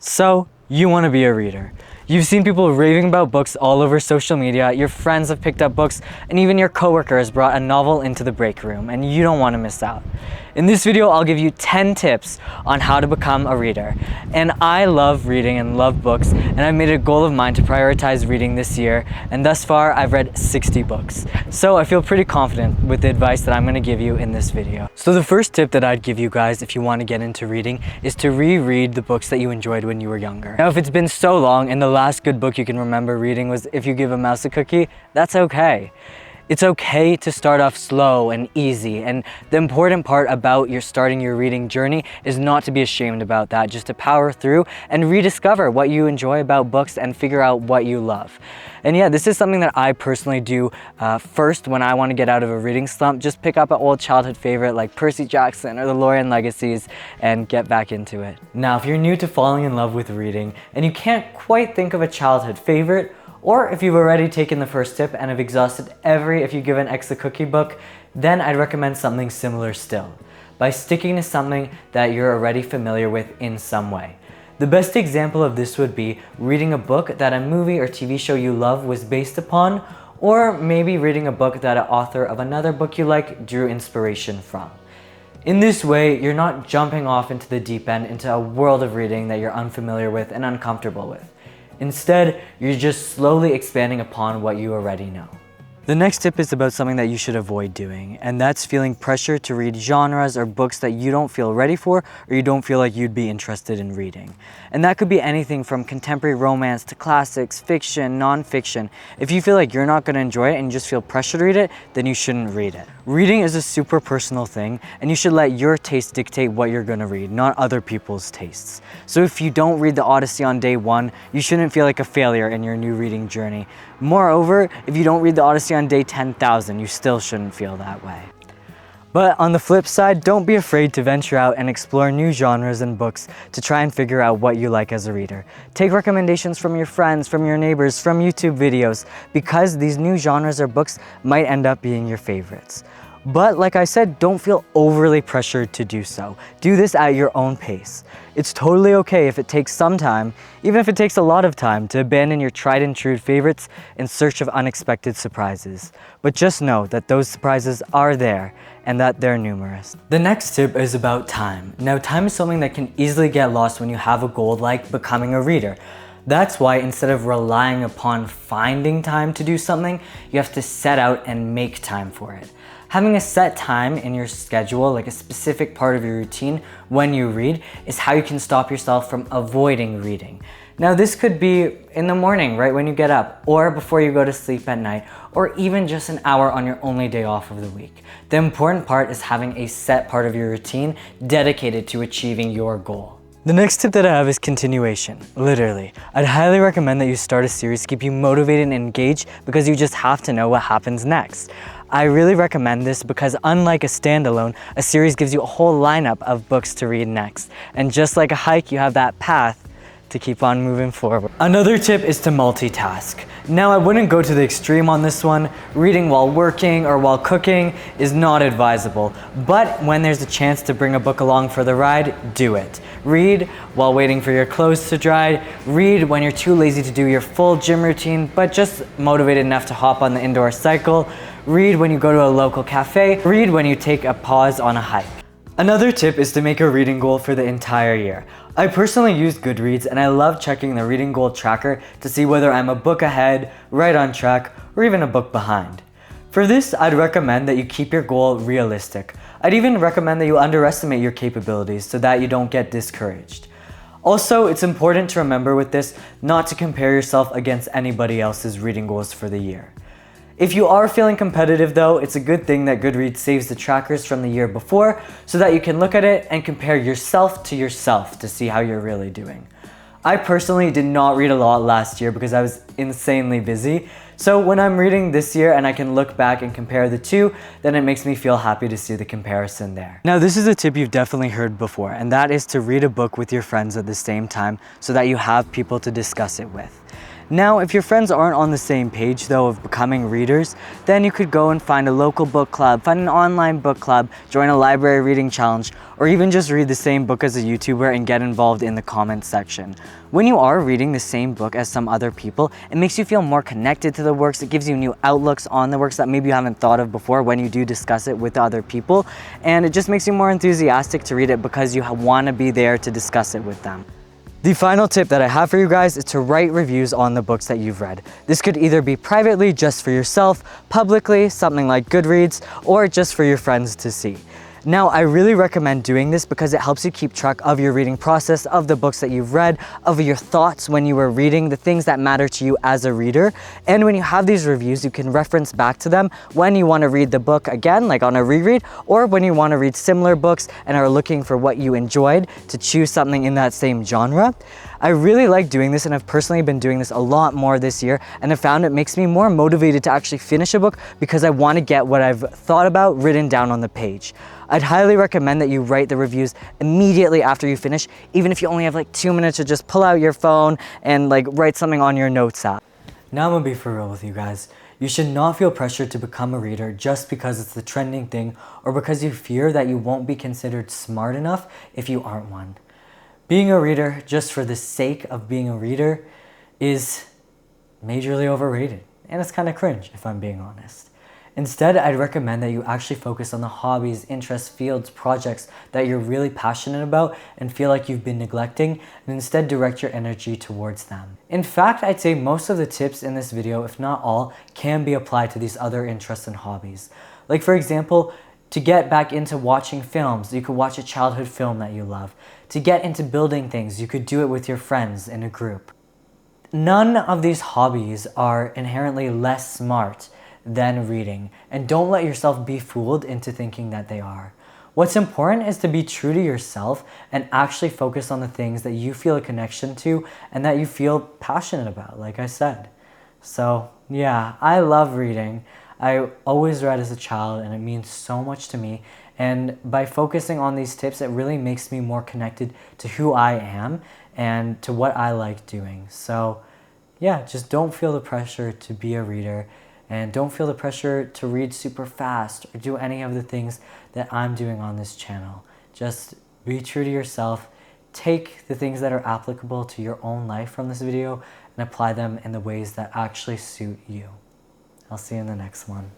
So, you want to be a reader. You've seen people raving about books all over social media, your friends have picked up books, and even your coworker has brought a novel into the break room, and you don't want to miss out. In this video, I'll give you 10 tips on how to become a reader. And I love reading and love books, and I've made it a goal of mine to prioritize reading this year, and thus far, I've read 60 books. So I feel pretty confident with the advice that I'm going to give you in this video. So the first tip that I'd give you guys if you want to get into reading is to reread the books that you enjoyed when you were younger. Now, if it's been so long and the last good book you can remember reading was If You Give a Mouse a Cookie, that's okay. It's okay to start off slow and easy, and the important part about starting your reading journey is not to be ashamed about that, just to power through and rediscover what you enjoy about books and figure out what you love. And yeah, this is something that I personally do first when I want to get out of a reading slump. Just pick up an old childhood favorite like Percy Jackson or the Lorien Legacies and get back into it. Now, if you're new to falling in love with reading and you can't quite think of a childhood favorite, or if you've already taken the first tip and have exhausted every If You Give an X a Cookie book, then I'd recommend something similar still, by sticking to something that you're already familiar with in some way. The best example of this would be reading a book that a movie or TV show you love was based upon, or maybe reading a book that an author of another book you like drew inspiration from. In this way, you're not jumping off into the deep end into a world of reading that you're unfamiliar with and uncomfortable with. Instead, you're just slowly expanding upon what you already know. The next tip is about something that you should avoid doing, and that's feeling pressure to read genres or books that you don't feel ready for or you don't feel like you'd be interested in reading. And that could be anything from contemporary romance to classics, fiction, non-fiction. If you feel like you're not going to enjoy it and you just feel pressure to read it, then you shouldn't read it. Reading is a super personal thing, and you should let your taste dictate what you're going to read, not other people's tastes. So if you don't read the Odyssey on day one, you shouldn't feel like a failure in your new reading journey. Moreover, if you don't read the Odyssey on day 10,000, you still shouldn't feel that way. But on the flip side, don't be afraid to venture out and explore new genres and books to try and figure out what you like as a reader. Take recommendations from your friends, from your neighbors, from YouTube videos, because these new genres or books might end up being your favorites. But like I said, don't feel overly pressured to do so. Do this at your own pace. It's totally okay if it takes some time, even if it takes a lot of time, to abandon your tried and true favorites in search of unexpected surprises. But just know that those surprises are there and that they're numerous. The next tip is about time. Now, time is something that can easily get lost when you have a goal like becoming a reader. That's why instead of relying upon finding time to do something, you have to set out and make time for it. Having a set time in your schedule, like a specific part of your routine when you read, is how you can stop yourself from avoiding reading. Now, this could be in the morning, right when you get up, or before you go to sleep at night, or even just an hour on your only day off of the week. The important part is having a set part of your routine dedicated to achieving your goal. The next tip that I have is continuation, literally. I'd highly recommend that you start a series to keep you motivated and engaged, because you just have to know what happens next. I really recommend this because unlike a standalone, a series gives you a whole lineup of books to read next. And just like a hike, you have that path to keep on moving forward. Another tip is to multitask. Now, I wouldn't go to the extreme on this one. Reading while working or while cooking is not advisable, but when there's a chance to bring a book along for the ride, do it. Read while waiting for your clothes to dry. Read when you're too lazy to do your full gym routine, but just motivated enough to hop on the indoor cycle. Read when you go to a local cafe. Read when you take a pause on a hike. Another tip is to make a reading goal for the entire year. I personally use Goodreads, and I love checking the reading goal tracker to see whether I'm a book ahead, right on track, or even a book behind. For this, I'd recommend that you keep your goal realistic. I'd even recommend that you underestimate your capabilities so that you don't get discouraged. Also, it's important to remember with this not to compare yourself against anybody else's reading goals for the year. If you are feeling competitive though, it's a good thing that Goodreads saves the trackers from the year before so that you can look at it and compare yourself to see how you're really doing. I personally did not read a lot last year because I was insanely busy. So when I'm reading this year and I can look back and compare the two, then it makes me feel happy to see the comparison there. Now, this is a tip you've definitely heard before, and that is to read a book with your friends at the same time so that you have people to discuss it with. Now, if your friends aren't on the same page though of becoming readers, then you could go and find a local book club, find an online book club, join a library reading challenge, or even just read the same book as a YouTuber and get involved in the comments section. When you are reading the same book as some other people, it makes you feel more connected to the works. It gives you new outlooks on the works that maybe you haven't thought of before when you do discuss it with other people. And it just makes you more enthusiastic to read it because you want to be there to discuss it with them. The final tip that I have for you guys is to write reviews on the books that you've read. This could either be privately, just for yourself, publicly, something like Goodreads, or just for your friends to see. Now, I really recommend doing this because it helps you keep track of your reading process, of the books that you've read, of your thoughts when you were reading, the things that matter to you as a reader. And when you have these reviews, you can reference back to them when you want to read the book again, like on a reread, or when you want to read similar books and are looking for what you enjoyed to choose something in that same genre. I really like doing this, and I've personally been doing this a lot more this year, and I found it makes me more motivated to actually finish a book because I want to get what I've thought about written down on the page. I'd highly recommend that you write the reviews immediately after you finish, even if you only have like 2 minutes to just pull out your phone and like write something on your notes app. Now I'm gonna be for real with you guys. You should not feel pressured to become a reader just because it's the trending thing or because you fear that you won't be considered smart enough if you aren't one. Being a reader just for the sake of being a reader is majorly overrated, and it's kind of cringe if I'm being honest. Instead, I'd recommend that you actually focus on the hobbies, interests, fields, projects that you're really passionate about and feel like you've been neglecting, and instead direct your energy towards them. In fact, I'd say most of the tips in this video, if not all, can be applied to these other interests and hobbies. Like for example, to get back into watching films, you could watch a childhood film that you love. To get into building things, you could do it with your friends in a group. None of these hobbies are inherently less smart than reading, and don't let yourself be fooled into thinking that they are. What's important is to be true to yourself and actually focus on the things that you feel a connection to and that you feel passionate about, like I said. So yeah, I love reading. I always read as a child and it means so much to me. And by focusing on these tips, it really makes me more connected to who I am and to what I like doing. So yeah, just don't feel the pressure to be a reader. And don't feel the pressure to read super fast or do any of the things that I'm doing on this channel. Just be true to yourself. Take the things that are applicable to your own life from this video and apply them in the ways that actually suit you. I'll see you in the next one.